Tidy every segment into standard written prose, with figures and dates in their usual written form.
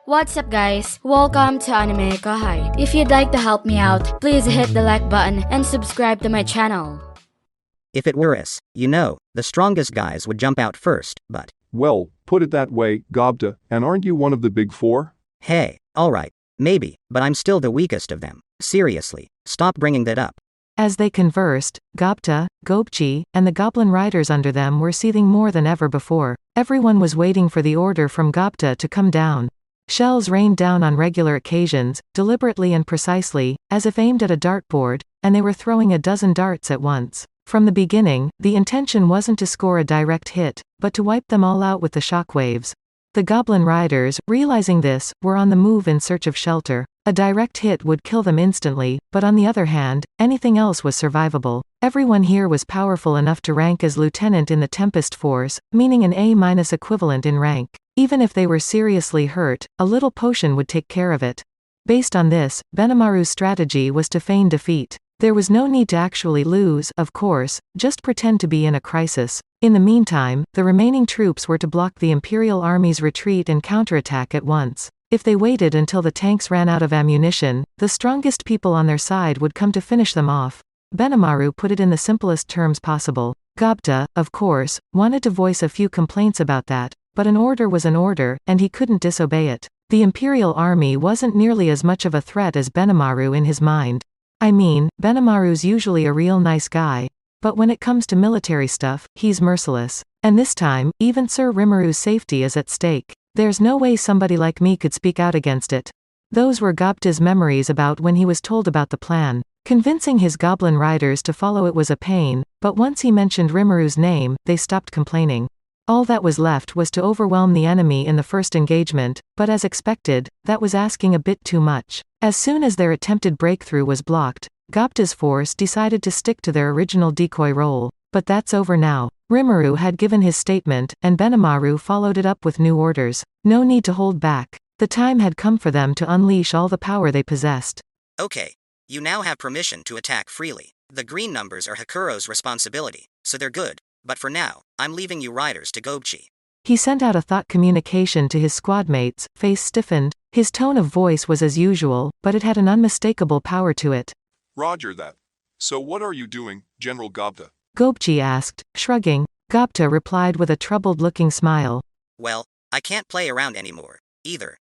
What's up guys? Welcome to AnimeKouhai. If you'd like to help me out, please hit the like button and subscribe to my channel. If it were us, the strongest guys would jump out first, but… Well, put it that way, Gobta, and aren't you one of the big four? Hey, alright, maybe, but I'm still the weakest of them. Seriously, stop bringing that up. As they conversed, Gobta, Gobchi, and the goblin riders under them were seething more than ever before. Everyone was waiting for the order from Gobta to come down. Shells rained down on regular occasions, deliberately and precisely, as if aimed at a dartboard, and they were throwing a dozen darts at once. From the beginning, the intention wasn't to score a direct hit, but to wipe them all out with the shockwaves. The goblin riders, realizing this, were on the move in search of shelter. A direct hit would kill them instantly, but on the other hand, anything else was survivable. Everyone here was powerful enough to rank as lieutenant in the Tempest Force, meaning an A- equivalent in rank. Even if they were seriously hurt, a little potion would take care of it. Based on this, Benimaru's strategy was to feign defeat. There was no need to actually lose, of course, just pretend to be in a crisis. In the meantime, the remaining troops were to block the Imperial army's retreat and counterattack at once. If they waited until the tanks ran out of ammunition, the strongest people on their side would come to finish them off. Benimaru put it in the simplest terms possible. Gobta, of course, wanted to voice a few complaints about that, but an order was an order, and he couldn't disobey it. The Imperial army wasn't nearly as much of a threat as Benimaru in his mind. I mean, Benimaru's usually a real nice guy, but when it comes to military stuff, he's merciless. And this time, even Sir Rimuru safety is at stake. There's no way somebody like me could speak out against it. Those were Gobta's memories about when he was told about the plan. Convincing his goblin riders to follow it was a pain, but once he mentioned Rimuru's name, they stopped complaining. All that was left was to overwhelm the enemy in the first engagement, but as expected, that was asking a bit too much. As soon as their attempted breakthrough was blocked, Gobta's force decided to stick to their original decoy role. But that's over now. Rimuru had given his statement, and Benimaru followed it up with new orders. No need to hold back. The time had come for them to unleash all the power they possessed. Okay, you now have permission to attack freely. The green numbers are Hakuro's responsibility, so they're good. But for now, I'm leaving you riders to Gobchi. He sent out a thought communication to his squadmates, face stiffened. His tone of voice was as usual, but it had an unmistakable power to it. Roger that. So what are you doing, General Gobta? Gobchi asked, shrugging. Gobta replied with a troubled-looking smile. Well, I can't play around anymore, either,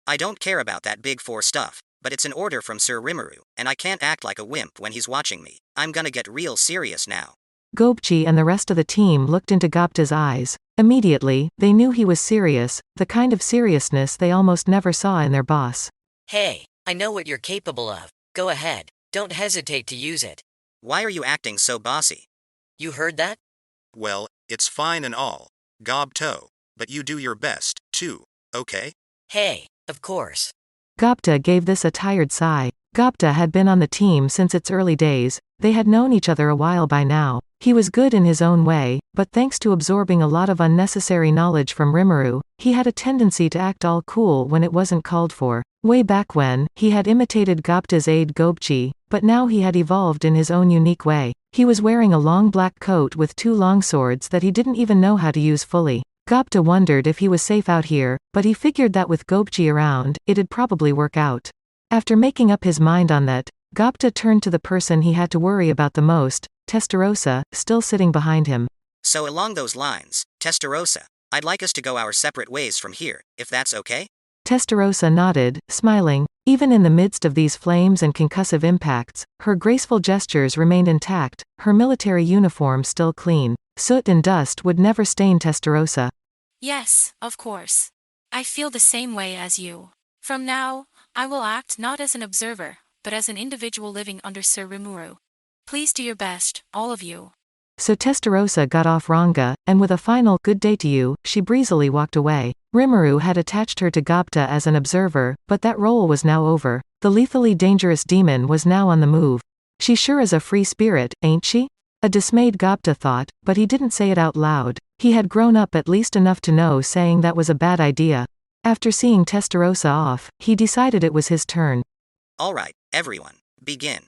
I don't care about that Big Four stuff, but it's an order from Sir Rimuru, and I can't act like a wimp when he's watching me. I'm gonna get real serious now. Gobchi and the rest of the team looked into Gobta's eyes. Immediately, they knew he was serious, the kind of seriousness they almost never saw in their boss. Hey, I know what you're capable of. Go ahead, don't hesitate to use it. Why are you acting so bossy? You heard that? Well, it's fine and all, Gobto, but you do your best, too, okay? Hey, of course. Gobta gave this a tired sigh. Gobta had been on the team since its early days. They had known each other a while by now. He was good in his own way, but thanks to absorbing a lot of unnecessary knowledge from Rimuru, he had a tendency to act all cool when it wasn't called for. Way back when, he had imitated Gobta's aide Gobchi, but now he had evolved in his own unique way. He was wearing a long black coat with two longswords that he didn't even know how to use fully. Gobta wondered if he was safe out here, but he figured that with Gobchi around, it'd probably work out. After making up his mind on that, Gobta turned to the person he had to worry about the most, Testarossa, still sitting behind him. So along those lines, Testarossa, I'd like us to go our separate ways from here, if that's okay? Testarossa nodded, smiling. Even in the midst of these flames and concussive impacts, her graceful gestures remained intact, her military uniform still clean. Soot and dust would never stain Testarossa. Yes, of course. I feel the same way as you. From now, I will act not as an observer, but as an individual living under Sir Rimuru. Please do your best, all of you. So Testarossa got off Ranga, and with a final "good day to you," she breezily walked away. Rimuru had attached her to Gobta as an observer, but that role was now over. The lethally dangerous demon was now on the move. She sure is a free spirit, ain't she? A dismayed Gobta thought, but he didn't say it out loud. He had grown up at least enough to know saying that was a bad idea. After seeing Testarossa off, he decided it was his turn. Alright, everyone, begin.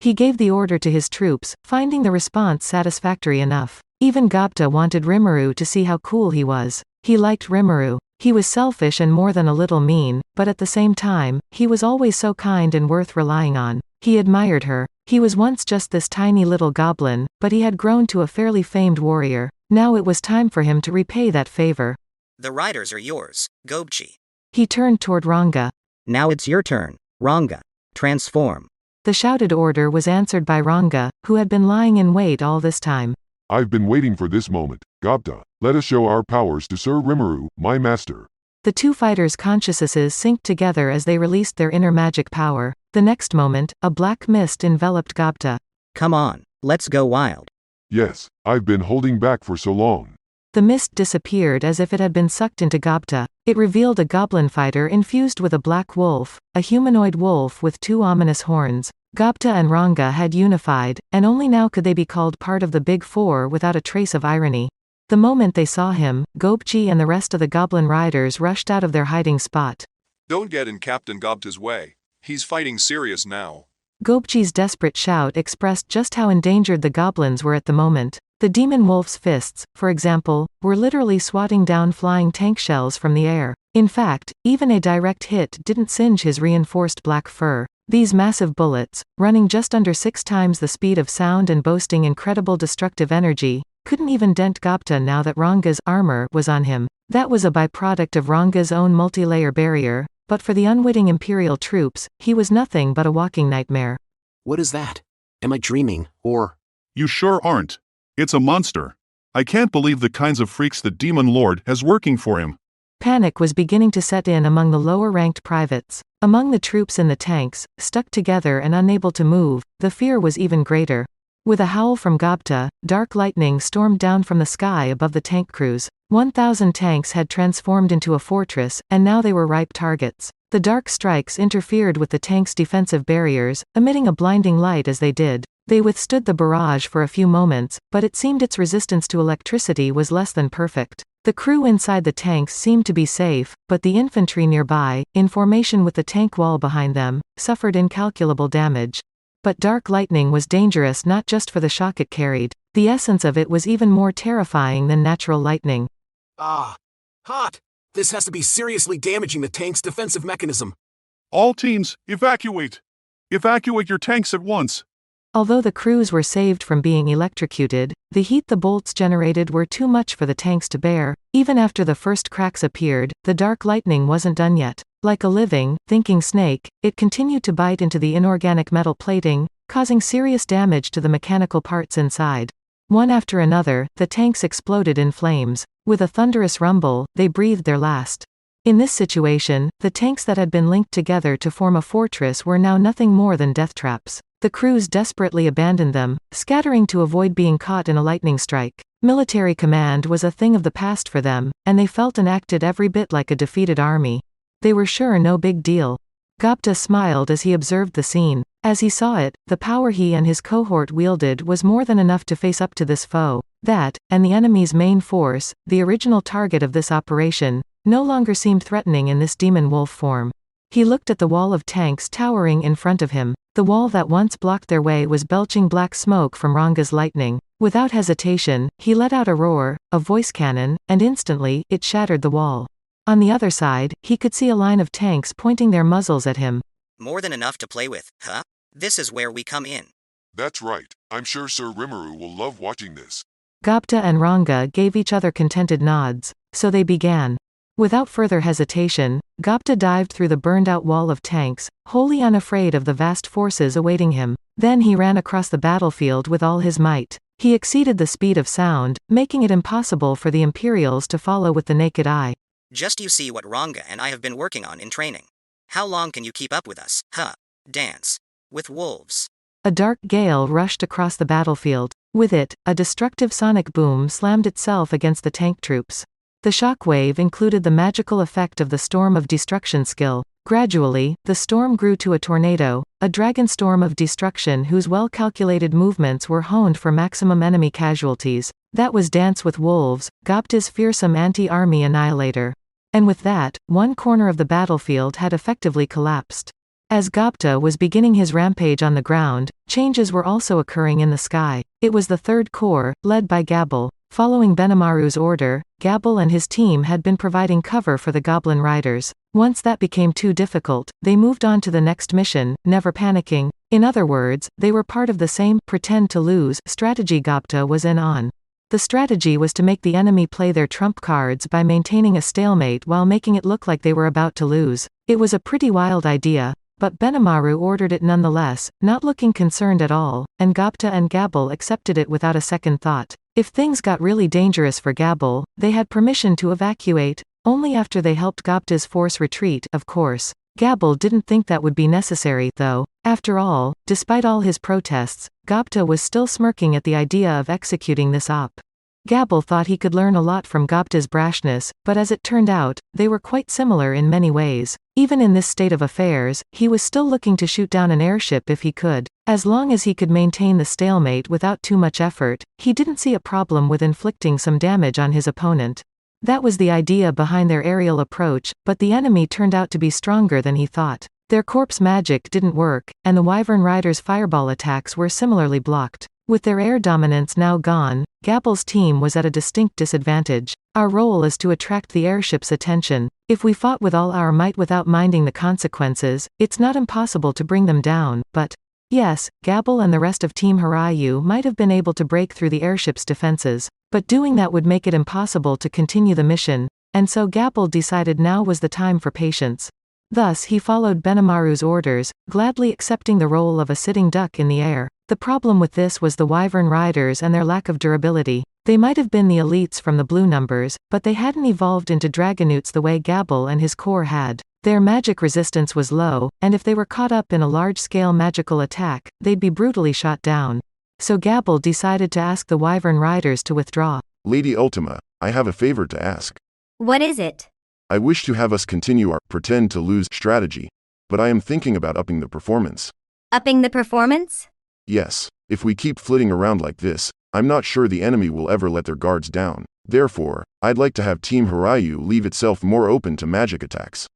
He gave the order to his troops, finding the response satisfactory enough. Even Gobta wanted Rimuru to see how cool he was. He liked Rimuru. He was selfish and more than a little mean, but at the same time, he was always so kind and worth relying on. He admired her. He was once just this tiny little goblin, but he had grown to a fairly famed warrior. Now it was time for him to repay that favor. The riders are yours, Gobchi. He turned toward Ranga. Now it's your turn, Ranga. Transform. The shouted order was answered by Ranga, who had been lying in wait all this time. I've been waiting for this moment. Gobta, let us show our powers to Sir Rimuru, my master. The two fighters' consciousnesses synced together as they released their inner magic power. The next moment, a black mist enveloped Gobta. Come on, let's go wild. Yes, I've been holding back for so long. The mist disappeared as if it had been sucked into Gobta. It revealed a goblin fighter infused with a black wolf, a humanoid wolf with two ominous horns. Gobta and Ranga had unified, and only now could they be called part of the Big Four without a trace of irony. The moment they saw him, Gobchi and the rest of the goblin riders rushed out of their hiding spot. Don't get in Captain Gobta's way. He's fighting serious now. Gobchi's desperate shout expressed just how endangered the goblins were at the moment. The demon wolf's fists, for example, were literally swatting down flying tank shells from the air. In fact, even a direct hit didn't singe his reinforced black fur. These massive bullets, running just under 6 times the speed of sound and boasting incredible destructive energy, couldn't even dent Gobta now that Ranga's armor was on him. That was a byproduct of Ranga's own multi-layer barrier, but for the unwitting Imperial troops, he was nothing but a walking nightmare. What is that? Am I dreaming, or? You sure aren't. It's a monster. I can't believe the kinds of freaks the Demon Lord has working for him. Panic was beginning to set in among the lower-ranked privates. Among the troops in the tanks, stuck together and unable to move, the fear was even greater. With a howl from Gobta, dark lightning stormed down from the sky above the tank crews. 1,000 tanks had transformed into a fortress, and now they were ripe targets. The dark strikes interfered with the tanks' defensive barriers, emitting a blinding light as they did. They withstood the barrage for a few moments, but it seemed its resistance to electricity was less than perfect. The crew inside the tanks seemed to be safe, but the infantry nearby, in formation with the tank wall behind them, suffered incalculable damage. But dark lightning was dangerous not just for the shock it carried. The essence of it was even more terrifying than natural lightning. Ah. Hot! This has to be seriously damaging the tank's defensive mechanism. All teams, evacuate! Evacuate your tanks at once! Although the crews were saved from being electrocuted, the heat the bolts generated were too much for the tanks to bear. Even after the first cracks appeared, the dark lightning wasn't done yet. Like a living, thinking snake, it continued to bite into the inorganic metal plating, causing serious damage to the mechanical parts inside. One after another, the tanks exploded in flames. With a thunderous rumble, they breathed their last. In this situation, the tanks that had been linked together to form a fortress were now nothing more than death traps. The crews desperately abandoned them, scattering to avoid being caught in a lightning strike. Military command was a thing of the past for them, and they felt and acted every bit like a defeated army. They were sure no big deal. Gobta smiled as he observed the scene. As he saw it, the power he and his cohort wielded was more than enough to face up to this foe. That, and the enemy's main force, the original target of this operation, no longer seemed threatening in this demon wolf form. He looked at the wall of tanks towering in front of him. The wall that once blocked their way was belching black smoke from Ranga's lightning. Without hesitation, he let out a roar, a voice cannon, and instantly, it shattered the wall. On the other side, he could see a line of tanks pointing their muzzles at him. More than enough to play with, huh? This is where we come in. That's right. I'm sure Sir Rimuru will love watching this. Gobta and Ranga gave each other contented nods. So they began. Without further hesitation, Gobta dived through the burned-out wall of tanks, wholly unafraid of the vast forces awaiting him. Then he ran across the battlefield with all his might. He exceeded the speed of sound, making it impossible for the Imperials to follow with the naked eye. Just you see what Ranga and I have been working on in training. How long can you keep up with us, huh? Dance. With wolves. A dark gale rushed across the battlefield. With it, a destructive sonic boom slammed itself against the tank troops. The shockwave included the magical effect of the storm of destruction skill. Gradually, the storm grew to a tornado, a dragon storm of destruction whose well-calculated movements were honed for maximum enemy casualties. That was Dance with Wolves, Gobta's fearsome anti-army annihilator. And with that, one corner of the battlefield had effectively collapsed. As Gobta was beginning his rampage on the ground, changes were also occurring in the sky. It was the third corps, led by Gabble. Following Benimaru's order, Gabble and his team had been providing cover for the Goblin Riders. Once that became too difficult, they moved on to the next mission, never panicking. In other words, they were part of the same pretend to lose strategy Gobta was in on. The strategy was to make the enemy play their trump cards by maintaining a stalemate while making it look like they were about to lose. It was a pretty wild idea, but Benimaru ordered it nonetheless, not looking concerned at all, and Gobta and Gabble accepted it without a second thought. If things got really dangerous for Gabble, they had permission to evacuate, only after they helped Gobta's force retreat, of course. Gabble didn't think that would be necessary, though. After all, despite all his protests, Gobta was still smirking at the idea of executing this op. Gabble thought he could learn a lot from Gobta's brashness, but as it turned out, they were quite similar in many ways. Even in this state of affairs, he was still looking to shoot down an airship if he could. As long as he could maintain the stalemate without too much effort, he didn't see a problem with inflicting some damage on his opponent. That was the idea behind their aerial approach, but the enemy turned out to be stronger than he thought. Their corpse magic didn't work, and the Wyvern Riders' fireball attacks were similarly blocked. With their air dominance now gone, Gabble's team was at a distinct disadvantage. Our role is to attract the airship's attention. If we fought with all our might without minding the consequences, it's not impossible to bring them down, but yes, Gabble and the rest of Team Hirayu might have been able to break through the airship's defenses, but doing that would make it impossible to continue the mission, and so Gabble decided now was the time for patience. Thus he followed Benimaru's orders, gladly accepting the role of a sitting duck in the air. The problem with this was the Wyvern Riders and their lack of durability. They might have been the elites from the blue numbers, but they hadn't evolved into Dragonoots the way Gabble and his corps had. Their magic resistance was low, and if they were caught up in a large-scale magical attack, they'd be brutally shot down. So Gabble decided to ask the Wyvern Riders to withdraw. Lady Ultima, I have a favor to ask. What is it? I wish to have us continue our pretend to lose strategy, but I am thinking about upping the performance. Upping the performance? Yes, if we keep flitting around like this, I'm not sure the enemy will ever let their guards down. Therefore, I'd like to have Team Hirayu leave itself more open to magic attacks.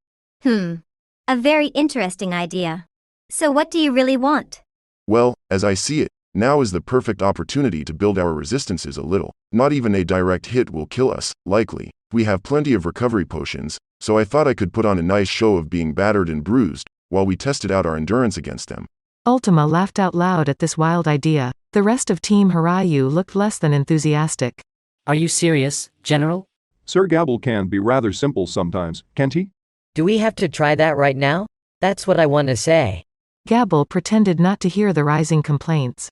A very interesting idea. So what do you really want? Well, as I see it, now is the perfect opportunity to build our resistances a little. Not even a direct hit will kill us, likely. We have plenty of recovery potions, so I thought I could put on a nice show of being battered and bruised, while we tested out our endurance against them. Ultima laughed out loud at this wild idea. The rest of Team Hirayu looked less than enthusiastic. Are you serious, General? Sir Gabble can be rather simple sometimes, can't he? Do we have to try that right now? That's what I want to say. Gabble pretended not to hear the rising complaints.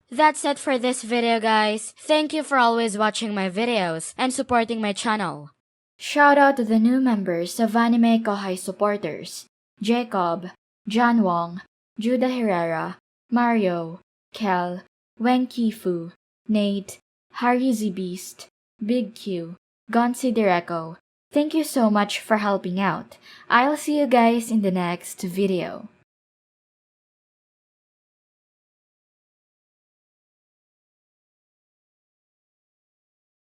That's it for this video, guys. Thank you for always watching my videos and supporting my channel. Shout out to the new members of AnimeKouhai supporters: Jacob, John Wong, Judah Herrera, Mario, Kel, Wen Kifu, Nate, Harry Z Beast, Big Q, Gonsi Direco. Thank you so much for helping out. I'll see you guys in the next video.